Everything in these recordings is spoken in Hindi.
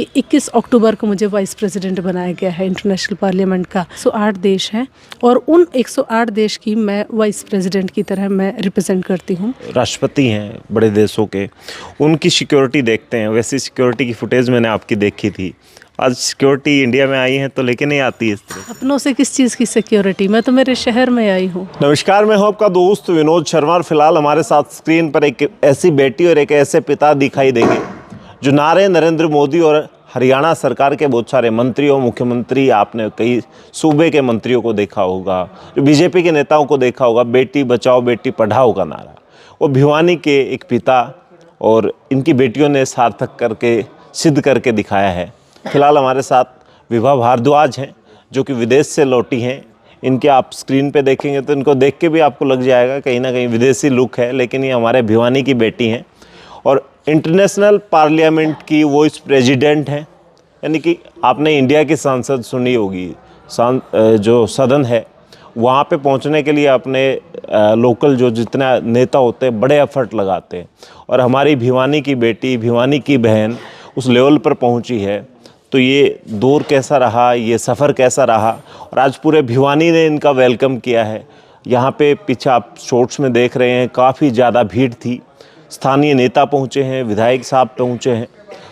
21 अक्टूबर को मुझे वाइस प्रेसिडेंट बनाया गया है इंटरनेशनल पार्लियामेंट का। 108 देश हैं और उन 108 देश की मैं वाइस प्रेसिडेंट की तरह मैं रिप्रेजेंट करती हूँ। राष्ट्रपति हैं बड़े देशों के, उनकी सिक्योरिटी देखते हैं। वैसी सिक्योरिटी की फुटेज मैंने आपकी देखी थी। आज सिक्योरिटी इंडिया में आई है तो लेके नहीं आती है इस तरह। अपनों से किस चीज़ की सिक्योरिटी, मैं तो मेरे शहर में आई हूँ। नमस्कार, मैं हूँ आपका दोस्त विनोद शर्मा और फिलहाल हमारे साथ स्क्रीन पर एक ऐसी बेटी और एक ऐसे पिता दिखाई देंगे जो नारे नरेंद्र मोदी और हरियाणा सरकार के बहुत सारे मंत्रियों, मुख्यमंत्री, आपने कई सूबे के मंत्रियों को देखा होगा, जो बीजेपी के नेताओं को देखा होगा, बेटी बचाओ बेटी पढ़ाओ का नारा। वो भिवानी के एक पिता और इनकी बेटियों ने सार्थक करके सिद्ध करके दिखाया है। फिलहाल हमारे साथ विभा भारद्वाज हैं जो कि विदेश से लौटी हैं। इनके आप स्क्रीन पे देखेंगे तो इनको देख के भी आपको लग जाएगा कहीं ना कहीं विदेशी लुक है, लेकिन ये हमारे भिवानी की बेटी हैं और इंटरनेशनल पार्लियामेंट की वाइस प्रेसिडेंट हैं। यानी कि आपने इंडिया की संसद सुनी होगी, जो सदन है वहाँ पे पहुँचने के लिए अपने लोकल जो जितना नेता होते हैं बड़े एफर्ट लगाते हैं और हमारी भिवानी की बेटी, भिवानी की बहन उस लेवल पर पहुँची है। तो ये दौर कैसा रहा, ये सफ़र कैसा रहा और आज पूरे भिवानी ने इनका वेलकम किया है। यहाँ पे पीछे आप शॉर्ट्स में देख रहे हैं काफ़ी ज़्यादा भीड़ थी, स्थानीय नेता पहुँचे हैं, विधायक साहब पहुँचे हैं।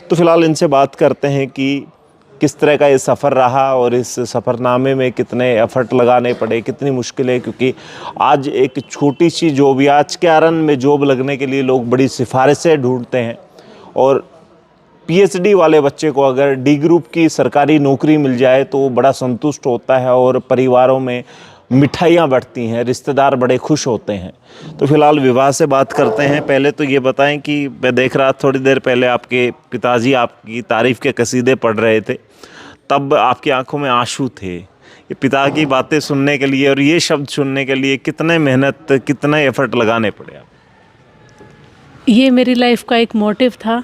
तो फिलहाल इनसे बात करते हैं कि किस तरह का ये सफ़र रहा और इस सफ़रनामे में कितने एफर्ट लगाने पड़े, कितनी मुश्किलें, क्योंकि आज एक छोटी सी जॉब या आज के आरन में जॉब लगने के लिए लोग बड़ी सिफारिशें ढूंढते हैं और पीएचडी वाले बच्चे को अगर डी ग्रुप की सरकारी नौकरी मिल जाए तो वो बड़ा संतुष्ट होता है और परिवारों में मिठाइयाँ बढ़ती हैं, रिश्तेदार बड़े खुश होते हैं। तो फिलहाल विवाह से बात करते हैं। पहले तो ये बताएं कि मैं देख रहा थोड़ी देर पहले आपके पिताजी आपकी तारीफ़ के कसीदे पढ़ रहे थे, तब आपकी आंखों में आंसू थे। ये पिता की बातें सुनने के लिए और ये शब्द सुनने के लिए कितने मेहनत, कितने एफर्ट लगाने पड़े आप? ये मेरी लाइफ का एक मोटिव था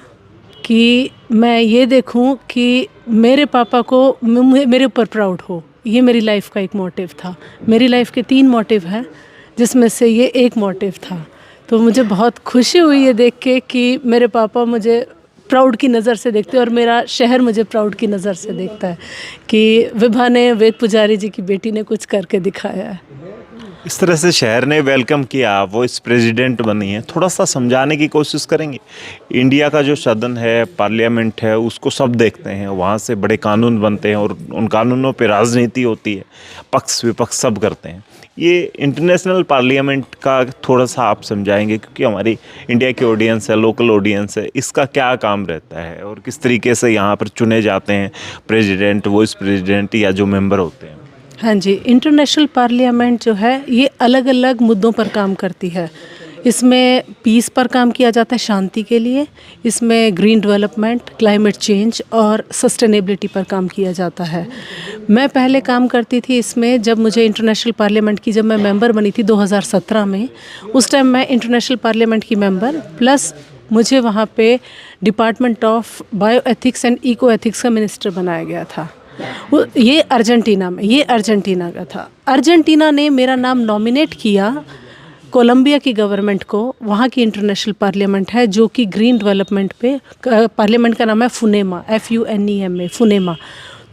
कि मैं ये देखूं कि मेरे पापा को मेरे ऊपर प्राउड हो। ये मेरी लाइफ का एक मोटिव था। मेरी लाइफ के 3 मोटिव हैं जिसमें से ये एक मोटिव था। तो मुझे बहुत खुशी हुई ये देख के कि मेरे पापा मुझे प्राउड की नज़र से देखते हैं और मेरा शहर मुझे प्राउड की नज़र से देखता है कि विभा ने, वेद पुजारी जी की बेटी ने कुछ करके दिखाया है। इस तरह से शहर ने वेलकम किया, वो इस प्रेसिडेंट बनी है। थोड़ा सा समझाने की कोशिश करेंगे। इंडिया का जो सदन है, पार्लियामेंट है, उसको सब देखते हैं, वहाँ से बड़े कानून बनते हैं और उन कानूनों पे राजनीति होती है, पक्ष विपक्ष सब करते हैं। ये इंटरनेशनल पार्लियामेंट का थोड़ा सा आप समझाएंगे, क्योंकि हमारी इंडिया की ऑडियंस है, लोकल ऑडियंस है, इसका क्या काम रहता है और किस तरीके से यहाँ पर चुने जाते हैं प्रेसिडेंट, वाइस प्रेसिडेंट या जो मेंबर होते हैं? हाँ जी, इंटरनेशनल पार्लियामेंट जो है ये अलग अलग मुद्दों पर काम करती है। इसमें पीस पर काम किया जाता है, शांति के लिए। इसमें ग्रीन डेवलपमेंट, क्लाइमेट चेंज और सस्टेनेबिलिटी पर काम किया जाता है। मैं पहले काम करती थी इसमें, जब मुझे इंटरनेशनल पार्लियामेंट की जब मैं मेंबर बनी थी 2017 में, उस टाइम मैं इंटरनेशनल पार्लियामेंट की मेंबर प्लस मुझे वहाँ पे department of bio ethics and eco ethics का मिनिस्टर बनाया गया था। ये अर्जेंटीना का था। अर्जेंटीना ने मेरा नाम नॉमिनेट किया कोलंबिया की गवर्नमेंट को। वहाँ की इंटरनेशनल पार्लियामेंट है जो कि ग्रीन डेवलपमेंट पे, पार्लियामेंट का नाम है फुनेमा, FUNEMA, फुनेमा।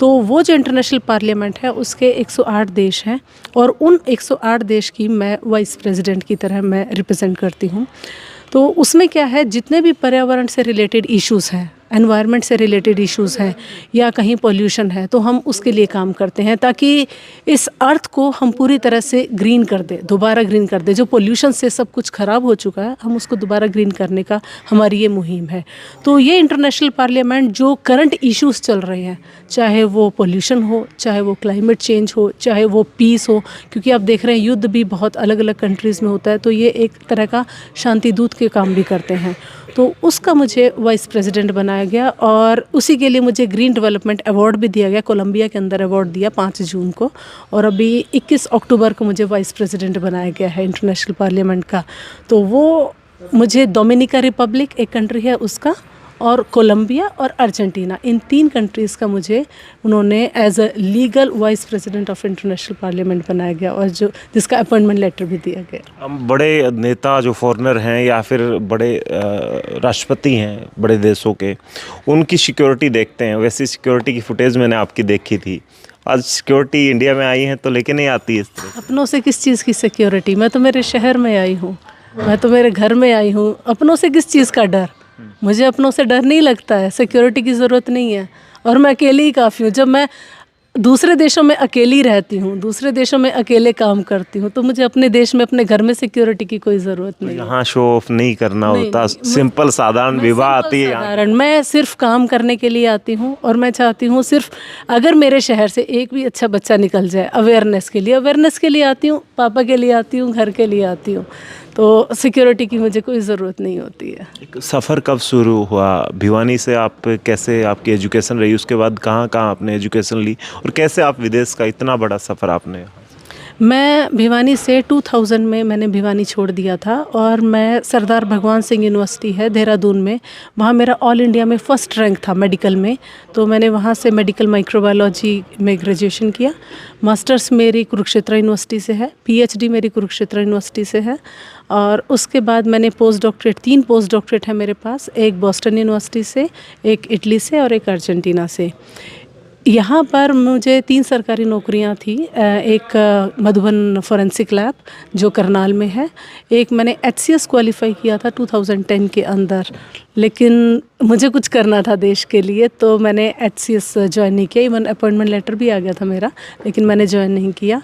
तो वो जो इंटरनेशनल पार्लियामेंट है उसके 108 देश हैं और उन 108 देश की मैं वाइस प्रेसिडेंट की तरह मैं रिप्रेजेंट करती हूँ। तो उसमें क्या है, जितने भी पर्यावरण से रिलेटेड इश्यूज़ हैं, एनवायरनमेंट से रिलेटेड इश्यूज़ हैं या कहीं पोल्यूशन है, तो हम उसके लिए काम करते हैं ताकि इस अर्थ को हम पूरी तरह से ग्रीन कर दें, दोबारा ग्रीन कर दें। जो पोल्यूशन से सब कुछ ख़राब हो चुका है, हम उसको दोबारा ग्रीन करने का हमारी ये मुहिम है। तो ये इंटरनेशनल पार्लियामेंट जो करंट इश्यूज़ चल रहे हैं, चाहे वो पोल्यूशन हो, चाहे वो क्लाइमेट चेंज हो, चाहे वो पीस हो, क्योंकि आप देख रहे हैं युद्ध भी बहुत अलग अलग कंट्रीज़ में होता है, तो ये एक तरह का शांति दूत के काम भी करते हैं। तो उसका मुझे वाइस प्रेसिडेंट बनाया गया और उसी के लिए मुझे ग्रीन डेवलपमेंट अवार्ड भी दिया गया। कोलंबिया के अंदर अवार्ड दिया 5 जून को और अभी 21 अक्टूबर को मुझे वाइस प्रेसिडेंट बनाया गया है इंटरनेशनल पार्लियामेंट का। तो वो मुझे डोमिनिका रिपब्लिक एक कंट्री है उसका और कोलंबिया और अर्जेंटीना, इन 3 कंट्रीज़ का मुझे उन्होंने as a legal vice president of international parliament बनाया गया और जिसका अपॉइंटमेंट लेटर भी दिया गया। हम बड़े नेता जो फॉरेनर हैं या फिर बड़े राष्ट्रपति हैं बड़े देशों के, उनकी सिक्योरिटी देखते हैं, वैसी सिक्योरिटी की फुटेज मैंने आपकी देखी थी। आज सिक्योरिटी इंडिया में आई है तो लेके नहीं आती इस तरह। अपनों से किस चीज़ की सिक्योरिटी? मैं तो मेरे शहर में आई हूँ, मैं तो मेरे घर में आई हूँ, अपनों से किस चीज़ का डर? मुझे अपनों से डर नहीं लगता है, सिक्योरिटी की ज़रूरत नहीं है। और मैं अकेली ही काफ़ी हूँ। जब मैं दूसरे देशों में अकेली रहती हूँ, दूसरे देशों में अकेले काम करती हूँ, तो मुझे अपने देश में अपने घर में सिक्योरिटी की कोई ज़रूरत नहीं है। यहाँ शो ऑफ नहीं करना होता, सिंपल साधारण विवाह आती है यहाँ। साधारण, मैं सिर्फ काम करने के लिए आती हूँ और मैं चाहती हूँ सिर्फ अगर मेरे शहर से एक भी अच्छा बच्चा निकल जाए, अवेयरनेस के लिए आती हूँ, पापा के लिए आती हूँ, घर के लिए आती हूँ, तो सिक्योरिटी की मुझे कोई ज़रूरत नहीं होती है। सफ़र कब शुरू हुआ भिवानी से? आप कैसे, आपकी एजुकेशन रही, उसके बाद कहाँ कहाँ आपने एजुकेशन ली और कैसे आप विदेश का इतना बड़ा सफ़र आपने? मैं भिवानी से 2000 में मैंने भिवानी छोड़ दिया था और मैं सरदार भगवान सिंह यूनिवर्सिटी है देहरादून में, वहाँ मेरा ऑल इंडिया में फ़र्स्ट रैंक था मेडिकल में, तो मैंने वहाँ से मेडिकल माइक्रोबायोलॉजी में ग्रेजुएशन किया। मास्टर्स मेरी कुरुक्षेत्र यूनिवर्सिटी से है, पीएचडी मेरी कुरुक्षेत्र यूनिवर्सिटी से है और उसके बाद मैंने पोस्ट डॉक्टरेट, 3 पोस्ट डॉक्टरेट है मेरे पास, एक बॉस्टन यूनिवर्सिटी से, एक इटली से और एक अर्जेंटीना से। यहाँ पर मुझे 3 सरकारी नौकरियाँ थी, एक मधुबन फॉरेंसिक लैब जो करनाल में है, एक मैंने HCS क्वालिफाई किया था 2010 के अंदर, लेकिन मुझे कुछ करना था देश के लिए तो मैंने HCS ज्वाइन नहीं किया। इवन अपॉइंटमेंट लेटर भी आ गया था मेरा, लेकिन मैंने ज्वाइन नहीं किया।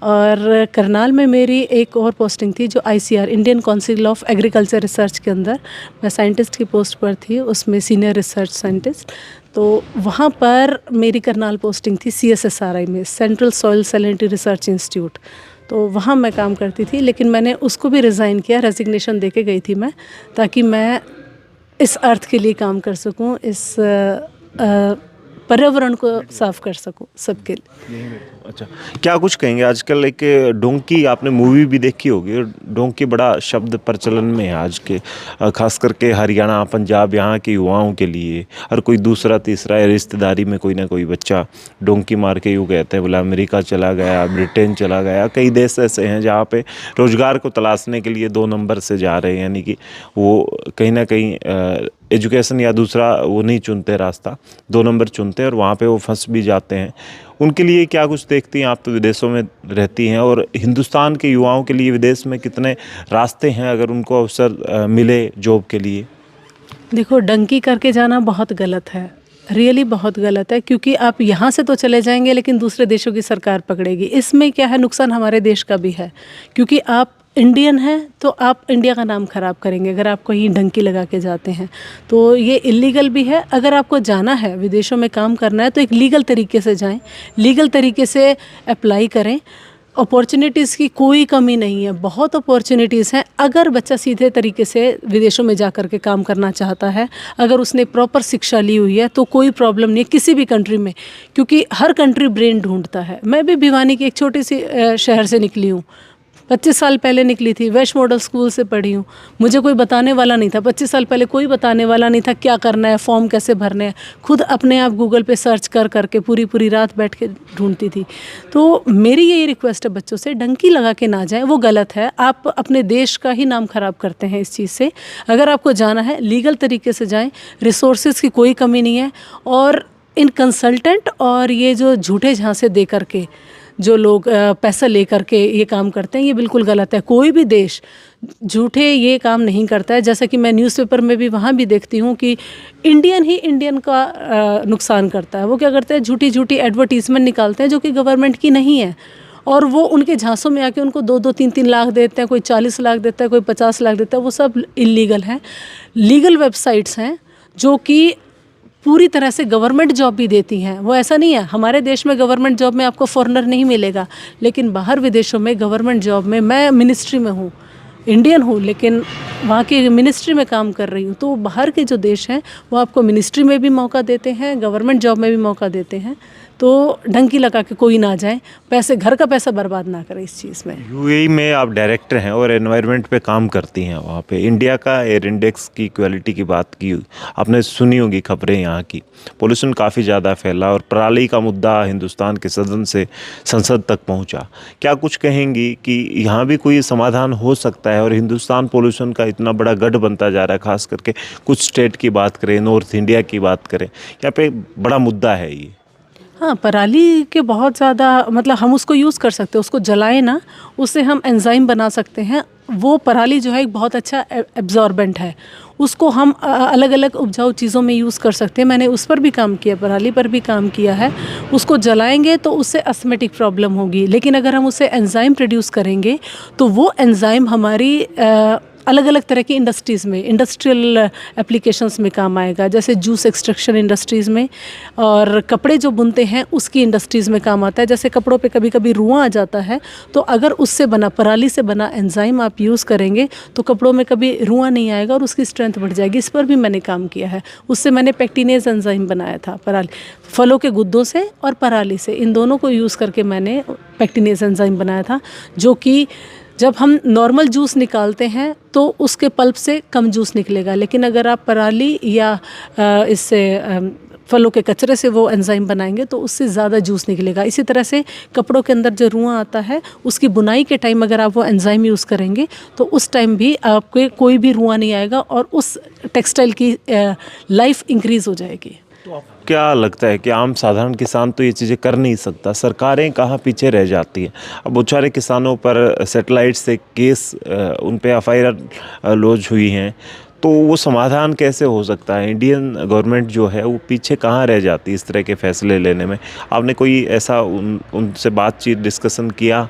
और करनाल में मेरी एक और पोस्टिंग थी जो ICR, Indian council of agriculture research के अंदर मैं साइंटिस्ट की पोस्ट पर थी, उसमें सीनियर रिसर्च साइंटिस्ट। तो वहाँ पर मेरी करनाल पोस्टिंग थी CSSRI में, central soil salinity research institute, तो वहाँ मैं काम करती थी, लेकिन मैंने उसको भी रिज़ाइन किया, रेजिग्नेशन दे के गई थी मैं, ताकि मैं इस अर्थ के लिए काम कर सकूं, इस पर्यावरण को साफ कर सकूं सबके लिए। अच्छा, क्या कुछ कहेंगे? आजकल एक डोंकी, आपने मूवी भी देखी होगी, डोंकी बड़ा शब्द प्रचलन में है आज के, खास करके हरियाणा पंजाब यहाँ के युवाओं के लिए। हर कोई दूसरा तीसरा रिश्तेदारी में कोई ना कोई बच्चा डोंकी मार के यूँ कहते हैं बोला अमेरिका चला गया, ब्रिटेन चला गया। कई देश ऐसे हैं जहाँ पे रोज़गार को तलाशने के लिए 2 नंबर से जा रहे हैं, यानी कि वो कहीं ना कहीं एजुकेशन या दूसरा वो नहीं चुनते रास्ता, 2 नंबर चुनते हैं और वहाँ पे वो फंस भी जाते हैं। उनके लिए क्या कुछ देखती हैं आप? तो विदेशों में रहती हैं, और हिंदुस्तान के युवाओं के लिए विदेश में कितने रास्ते हैं अगर उनको अवसर मिले जॉब के लिए? देखो, डंकी करके जाना बहुत गलत है, रियली बहुत गलत है, क्योंकि आप यहाँ से तो चले जाएंगे लेकिन दूसरे देशों की सरकार पकड़ेगी। इसमें क्या है, नुकसान हमारे देश का भी है, क्योंकि आप इंडियन हैं तो आप इंडिया का नाम ख़राब करेंगे अगर आप कहीं डंकी लगा के जाते हैं, तो ये इलीगल भी है। अगर आपको जाना है, विदेशों में काम करना है, तो एक लीगल तरीके से जाएं, लीगल तरीके से अप्लाई करें। अपॉर्चुनिटीज़ की कोई कमी नहीं है, बहुत अपॉर्चुनिटीज़ हैं। अगर बच्चा सीधे तरीके से विदेशों में जा कर के काम करना चाहता है, अगर उसने प्रॉपर शिक्षा ली हुई है, तो कोई प्रॉब्लम नहीं है किसी भी कंट्री में, क्योंकि हर कंट्री ब्रेन ढूंढता है। मैं भी भिवानी की एक छोटी सी शहर से निकली हूँ, 25 साल पहले निकली थी, वैश्य मॉडल स्कूल से पढ़ी हूँ। मुझे कोई बताने वाला नहीं था, 25 साल पहले कोई बताने वाला नहीं था क्या करना है, फॉर्म कैसे भरने हैं, खुद अपने आप गूगल पे सर्च कर करके पूरी रात बैठ के ढूंढती थी। तो मेरी यही रिक्वेस्ट है बच्चों से, डंकी लगा के ना जाएं, वो गलत है। आप अपने देश का ही नाम ख़राब करते हैं इस चीज़ से। अगर आपको जाना है, लीगल तरीके से जाएँ, रिसोर्सेज की कोई कमी नहीं है। और इन कंसल्टेंट और ये जो झूठे झांसे दे करके जो लोग पैसा ले करके ये काम करते हैं, ये बिल्कुल गलत है। कोई भी देश झूठे ये काम नहीं करता है। जैसा कि मैं न्यूज़पेपर में भी वहाँ भी देखती हूँ कि इंडियन ही इंडियन का नुकसान करता है। वो क्या करते हैं, झूठी एडवर्टीज़मेंट निकालते हैं जो कि गवर्नमेंट की नहीं है, और वो उनके झांसों में आके उनको 2-2, 3-3 लाख देते हैं, कोई 40 लाख देता है, कोई 50 लाख देता है। वो सब इलीगल है। लीगल वेबसाइट्स हैं जो कि पूरी तरह से गवर्नमेंट जॉब भी देती हैं। वो ऐसा नहीं है, हमारे देश में गवर्नमेंट जॉब में आपको फॉरेनर नहीं मिलेगा, लेकिन बाहर विदेशों में गवर्नमेंट जॉब में, मैं मिनिस्ट्री में हूँ, इंडियन हूँ, लेकिन वहाँ की मिनिस्ट्री में काम कर रही हूँ। तो बाहर के जो देश हैं वो आपको मिनिस्ट्री में भी मौका देते हैं, गवर्नमेंट जॉब में भी मौका देते हैं। तो तो ढंकी लगा के कोई ना जाए, पैसे घर का पैसा बर्बाद ना करें इस चीज़ में। यूएई में आप डायरेक्टर हैं और एनवायरनमेंट पे काम करती हैं वहाँ पे। इंडिया का एयर इंडेक्स की क्वालिटी की बात की आपने सुनी होगी खबरें, यहाँ की पोल्यूशन काफ़ी ज़्यादा फैला और पराली का मुद्दा हिंदुस्तान के सदन से संसद तक पहुँचा। क्या कुछ कहेंगी कि यहाँ भी कोई समाधान हो सकता है? और हिंदुस्तान पोल्यूशन का इतना बड़ा गढ़ बनता जा रहा है, खास करके कुछ स्टेट की बात करें, नॉर्थ इंडिया की बात करें, यहाँ पे बड़ा मुद्दा है ये। हाँ, पराली के बहुत ज़्यादा मतलब हम उसको यूज़ कर सकते हैं, उसको जलाएं ना, उससे हम एंजाइम बना सकते हैं। वो पराली जो है एक बहुत अच्छा एब्जॉर्बेंट है, उसको हम अलग अलग उपजाऊ चीज़ों में यूज़ कर सकते हैं। मैंने उस पर भी काम किया, पराली पर भी काम किया है। उसको जलाएंगे तो उससे अस्थमेटिक प्रॉब्लम होगी, लेकिन अगर हम उससे एंजाइम प्रोड्यूस करेंगे तो वो एंजाइम हमारी अलग अलग तरह की इंडस्ट्रीज़ में, इंडस्ट्रियल एप्लीकेशंस में काम आएगा, जैसे जूस एक्सट्रैक्शन इंडस्ट्रीज़ में, और कपड़े जो बुनते हैं उसकी इंडस्ट्रीज़ में काम आता है। जैसे कपड़ों पे कभी कभी रुआं आ जाता है, तो अगर उससे बना, पराली से बना एंजाइम आप यूज़ करेंगे तो कपड़ों में कभी रुआं नहीं आएगा और उसकी स्ट्रेंथ बढ़ जाएगी। इस पर भी मैंने काम किया है। उससे मैंने पेक्टिनेज एंजाइम बनाया था, पराली, फलों के गुद्दों से और पराली से, इन दोनों को यूज़ करके मैंने पेक्टिनेज एंजाइम बनाया था, जो कि जब हम नॉर्मल जूस निकालते हैं तो उसके पल्प से कम जूस निकलेगा, लेकिन अगर आप पराली या इससे फलों के कचरे से वो एंजाइम बनाएंगे तो उससे ज़्यादा जूस निकलेगा। इसी तरह से कपड़ों के अंदर जो रुआं आता है, उसकी बुनाई के टाइम अगर आप वो एंजाइम यूज़ करेंगे तो उस टाइम भी आपके कोई भी रुआं नहीं आएगा और उस टेक्सटाइल की लाइफ इंक्रीज़ हो जाएगी। तो आपको क्या लगता है कि आम साधारण किसान तो ये चीज़ें कर नहीं सकता, सरकारें कहाँ पीछे रह जाती हैं? अब बहुत सारे किसानों पर सैटेलाइट से केस, उन पे एफआईआर लॉन्च हुई हैं, तो वो समाधान कैसे हो सकता है? इंडियन गवर्नमेंट जो है वो पीछे कहाँ रह जाती है इस तरह के फैसले लेने में? आपने कोई ऐसा उनसे बातचीत, डिस्कशन किया?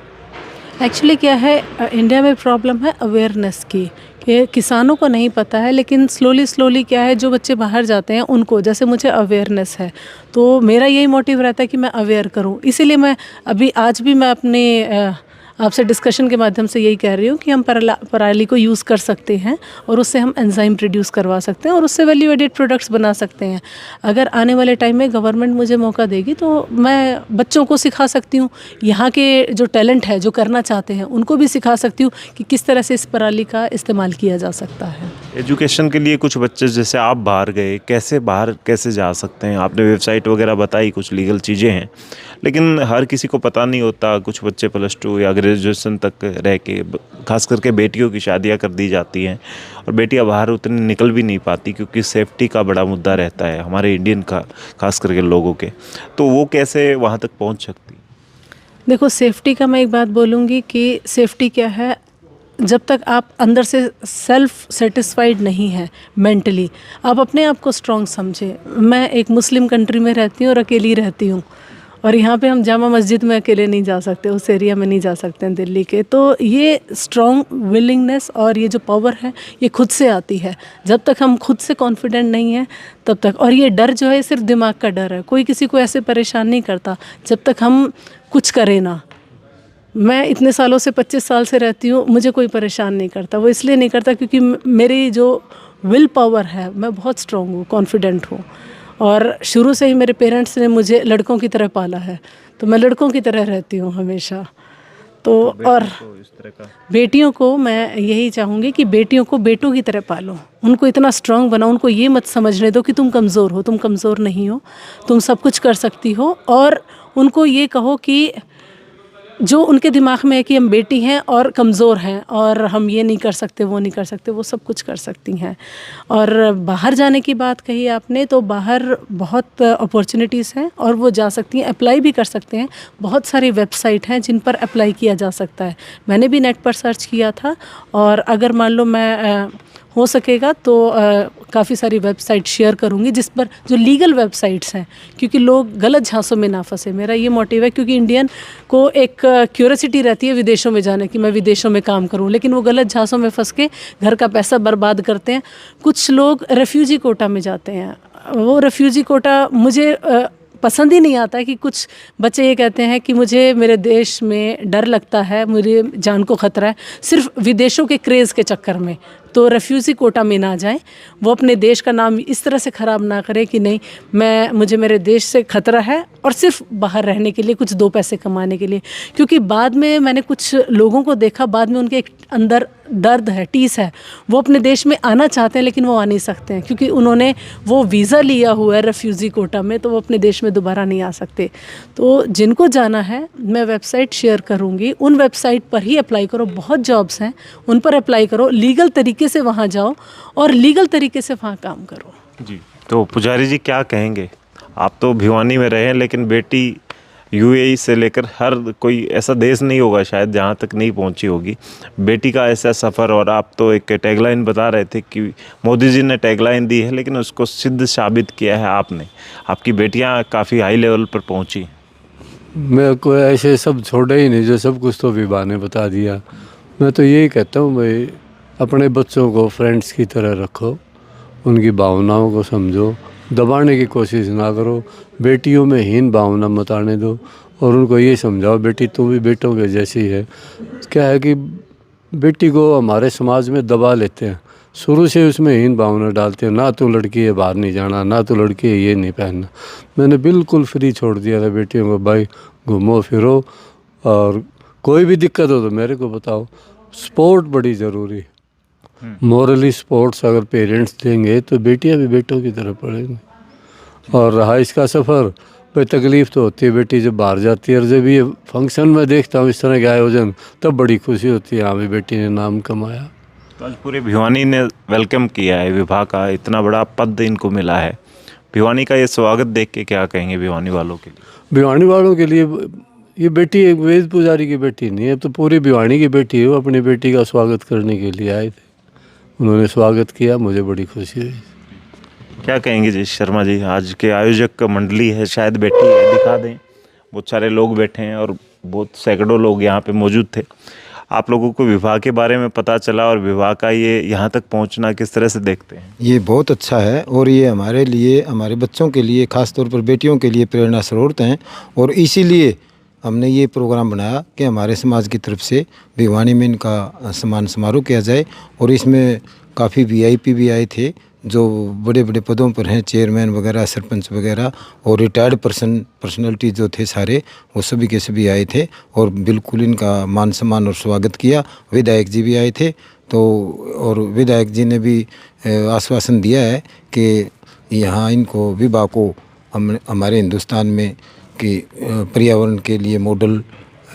एक्चुअली क्या है, इंडिया में प्रॉब्लम है अवेयरनेस की, कि किसानों को नहीं पता है, लेकिन स्लोली क्या है, जो बच्चे बाहर जाते हैं उनको, जैसे मुझे अवेयरनेस है तो मेरा यही मोटिव रहता है कि मैं अवेयर करूं। इसीलिए मैं अभी आज भी मैं अपने आपसे डिस्कशन के माध्यम से यही कह रही हूँ कि हम पराली को यूज़ कर सकते हैं और उससे हम एंजाइम प्रोड्यूस करवा सकते हैं और उससे वैल्यू एडेड प्रोडक्ट्स बना सकते हैं। अगर आने वाले टाइम में गवर्नमेंट मुझे मौका देगी तो मैं बच्चों को सिखा सकती हूँ, यहाँ के जो टैलेंट है, जो करना चाहते हैं, उनको भी सिखा सकती हूँ कि किस तरह से इस पराली का इस्तेमाल किया जा सकता है। एजुकेशन के लिए कुछ बच्चे, जैसे आप बाहर गए, बाहर कैसे जा सकते हैं? आपने वेबसाइट वगैरह बताई, कुछ लीगल चीज़ें हैं, लेकिन हर किसी को पता नहीं होता। कुछ बच्चे +2 या ग्रेजुएशन तक रह के, खास करके बेटियों की शादियां कर दी जाती हैं और बेटियां बाहर उतनी निकल भी नहीं पाती क्योंकि सेफ्टी का बड़ा मुद्दा रहता है हमारे इंडियन का, खास करके लोगों के। तो वो कैसे वहाँ तक पहुँच सकती? देखो, सेफ्टी का मैं एक बात बोलूँगी कि सेफ्टी क्या है, जब तक आप अंदर से सेल्फ सेटिस्फाइड नहीं है मेंटली, आप अपने आप को स्ट्रॉन्ग समझे। मैं एक मुस्लिम कंट्री में रहती हूँ और अकेली रहती हूँ, और यहाँ पे हम जामा मस्जिद में अकेले नहीं जा सकते, उस एरिया में नहीं जा सकते हैं दिल्ली के। तो ये स्ट्रॉन्ग विलिंगनेस और ये जो पावर है ये खुद से आती है। जब तक हम खुद से कॉन्फिडेंट नहीं हैं तब तक, और ये डर जो है सिर्फ दिमाग का डर है, कोई किसी को ऐसे परेशान नहीं करता जब तक हम कुछ करें ना। मैं इतने सालों से 25 साल से रहती हूँ, मुझे कोई परेशान नहीं करता। वो इसलिए नहीं करता क्योंकि मेरी जो विल पावर है, मैं बहुत स्ट्रॉन्ग हूँ, कॉन्फिडेंट हूँ, और शुरू से ही मेरे पेरेंट्स ने मुझे लड़कों की तरह पाला है, तो मैं लड़कों की तरह रहती हूँ हमेशा। तो और बेटियों को मैं यही चाहूँगी कि बेटियों को बेटों की तरह पालो, उनको इतना स्ट्रांग बनाओ, उनको ये मत समझने दो कि तुम कमज़ोर हो, तुम कमज़ोर नहीं हो, तुम सब कुछ कर सकती हो। और उनको ये कहो कि जो उनके दिमाग में है कि हम बेटी हैं और कमज़ोर हैं और हम ये नहीं कर सकते, वो नहीं कर सकते, वो सब कुछ कर सकती हैं। और बाहर जाने की बात कही आपने, तो बाहर बहुत अपॉर्चुनिटीज़ हैं और वो जा सकती हैं, अप्लाई भी कर सकते हैं। बहुत सारी वेबसाइट हैं जिन पर अप्लाई किया जा सकता है। मैंने भी नेट पर सर्च किया था, और अगर मान लो मैं हो सकेगा तो काफ़ी सारी वेबसाइट शेयर करूँगी जिस पर जो लीगल वेबसाइट्स हैं, क्योंकि लोग गलत झांसों में ना फंसे। मेरा ये मोटिव है, क्योंकि इंडियन को एक क्यूरियोसिटी रहती है विदेशों में जाने की, मैं विदेशों में काम करूँ, लेकिन वो गलत झांसों में फंस के घर का पैसा बर्बाद करते हैं। कुछ लोग रेफ्यूजी कोटा में जाते हैं, वो रेफ्यूजी कोटा मुझे पसंद ही नहीं आता है। कि कुछ बच्चे ये कहते हैं कि मुझे मेरे देश में डर लगता है, मेरी जान को ख़तरा है, सिर्फ विदेशों के क्रेज़ के चक्कर में। तो रेफ्यूज़ी कोटा में ना जाएं, वो अपने देश का नाम इस तरह से ख़राब ना करें कि नहीं मुझे मेरे देश से खतरा है और सिर्फ बाहर रहने के लिए, कुछ 2 पैसे कमाने के लिए। क्योंकि बाद में मैंने कुछ लोगों को देखा, बाद में उनके एक अंदर दर्द है, टीस है, वो अपने देश में आना चाहते हैं लेकिन वो आ नहीं सकते हैं क्योंकि उन्होंने वो वीज़ा लिया हुआ है रेफ्यूज़ी कोटा में, तो वो अपने देश में दोबारा नहीं आ सकते। तो जिनको जाना है मैं वेबसाइट शेयर करूँगी, उन वेबसाइट पर ही अप्लाई करो, बहुत जॉब्स हैं उन पर अप्लाई करो, लीगल तरीके से वहाँ जाओ और लीगल तरीके से वहाँ काम करो। जी, तो पुजारी जी क्या कहेंगे? आप तो भिवानी में रहे हैं, लेकिन बेटी यूएई से लेकर हर कोई ऐसा देश नहीं होगा शायद जहाँ तक नहीं पहुँची होगी बेटी का ऐसा सफ़र। और आप तो एक टैगलाइन बता रहे थे कि मोदी जी ने टैगलाइन दी है, लेकिन उसको सिद्ध साबित किया है आपने। आपकी बेटियाँ काफ़ी हाई लेवल पर पहुँची। मैं कोई ऐसे सब छोड़ा ही नहीं, जो सब कुछ तो विभा ने बता दिया। मैं तो यही कहता हूँ भाई, अपने बच्चों को फ्रेंड्स की तरह रखो, उनकी भावनाओं को समझो, दबाने की कोशिश ना करो, बेटियों में हीन भावना मत आने दो और उनको ये समझाओ बेटी तू भी बेटों के जैसी है। क्या है कि बेटी को हमारे समाज में दबा लेते हैं, शुरू से उसमें हीन भावना डालते हैं, ना तो लड़की है बाहर नहीं जाना, ना तो लड़की है ये नहीं पहनना। मैंने बिल्कुल फ्री छोड़ दिया था बेटियों को, भाई घूमो फिरो और कोई भी दिक्कत हो तो मेरे को बताओ। स्पोर्ट बड़ी ज़रूरी है, मॉरली स्पोर्ट्स अगर पेरेंट्स देंगे तो बेटियां भी बेटों की तरह पढ़ेंगी। और रहा इसका सफ़र, भाई तकलीफ़ तो होती है बेटी जब बाहर जाती है, और जब ये फंक्शन में देखता हूँ इस तरह के आयोजन, तब बड़ी खुशी होती है, हाँ भी बेटी ने नाम कमाया। तो आज पूरे भिवानी ने वेलकम किया है, विभाग का इतना बड़ा पद इनको मिला है। भिवानी का ये स्वागत देख के क्या कहेंगे भिवानी वालों के लिए? भिवानी वालों के लिए ये बेटी एक वेद पुजारी की बेटी नहीं है, तो पूरी भिवानी की बेटी है। वो अपनी बेटी का स्वागत करने के लिए आए थे, उन्होंने स्वागत किया, मुझे बड़ी खुशी हुई। क्या कहेंगे जी शर्मा जी? आज के आयोजक मंडली है, शायद बेटी है, दिखा दें। बहुत सारे लोग बैठे हैं और बहुत सैकड़ों लोग यहाँ पे मौजूद थे। आप लोगों को विवाह के बारे में पता चला और विवाह का ये यहाँ तक पहुँचना किस तरह से देखते हैं? ये बहुत अच्छा है और ये हमारे लिए, हमारे बच्चों के लिए, ख़ास तौर पर बेटियों के लिए प्रेरणा स्रोत हैं। और इसीलिए हमने ये प्रोग्राम बनाया कि हमारे समाज की तरफ से भिवानी में इनका सम्मान समारोह किया जाए। और इसमें काफ़ी वीआईपी भी आए थे जो बड़े बड़े पदों पर हैं, चेयरमैन वगैरह, सरपंच वगैरह, और रिटायर्ड पर्सनैलिटी जो थे सारे, वो सभी के सभी आए थे और बिल्कुल इनका मान सम्मान और स्वागत किया। विधायक जी भी आए थे, तो और विधायक जी ने भी आश्वासन दिया है कि यहाँ इनको विवाह को हमारे हिंदुस्तान में कि पर्यावरण के लिए मॉडल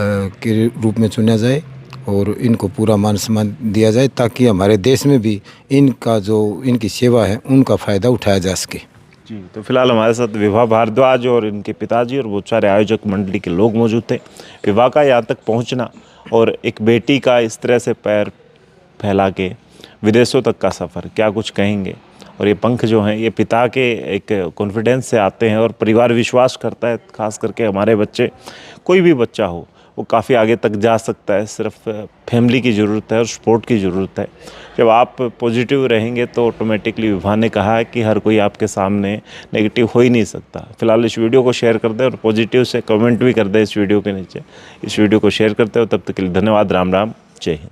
के रूप में चुना जाए और इनको पूरा मान सम्मान दिया जाए, ताकि हमारे देश में भी इनका जो इनकी सेवा है उनका फ़ायदा उठाया जा सके। जी, तो फिलहाल हमारे साथ विभा भारद्वाज और इनके पिताजी और बहुत सारे आयोजक मंडली के लोग मौजूद थे। विवाह का यहाँ तक पहुँचना और एक बेटी का इस तरह से पैर फैला के विदेशों तक का सफ़र, क्या कुछ कहेंगे? और ये पंख जो हैं ये पिता के एक कॉन्फिडेंस से आते हैं और परिवार विश्वास करता है, ख़ास करके हमारे बच्चे, कोई भी बच्चा हो वो काफ़ी आगे तक जा सकता है। सिर्फ फैमिली की ज़रूरत है और सपोर्ट की ज़रूरत है। जब आप पॉजिटिव रहेंगे तो ऑटोमेटिकली विभा ने कहा है कि हर कोई आपके सामने नेगेटिव हो ही नहीं सकता। फिलहाल इस वीडियो को शेयर कर दें और पॉजिटिव से कमेंट भी कर दें इस वीडियो के नीचे। इस वीडियो को शेयर करते हो, तब तक के लिए धन्यवाद। राम राम, जय हिंद।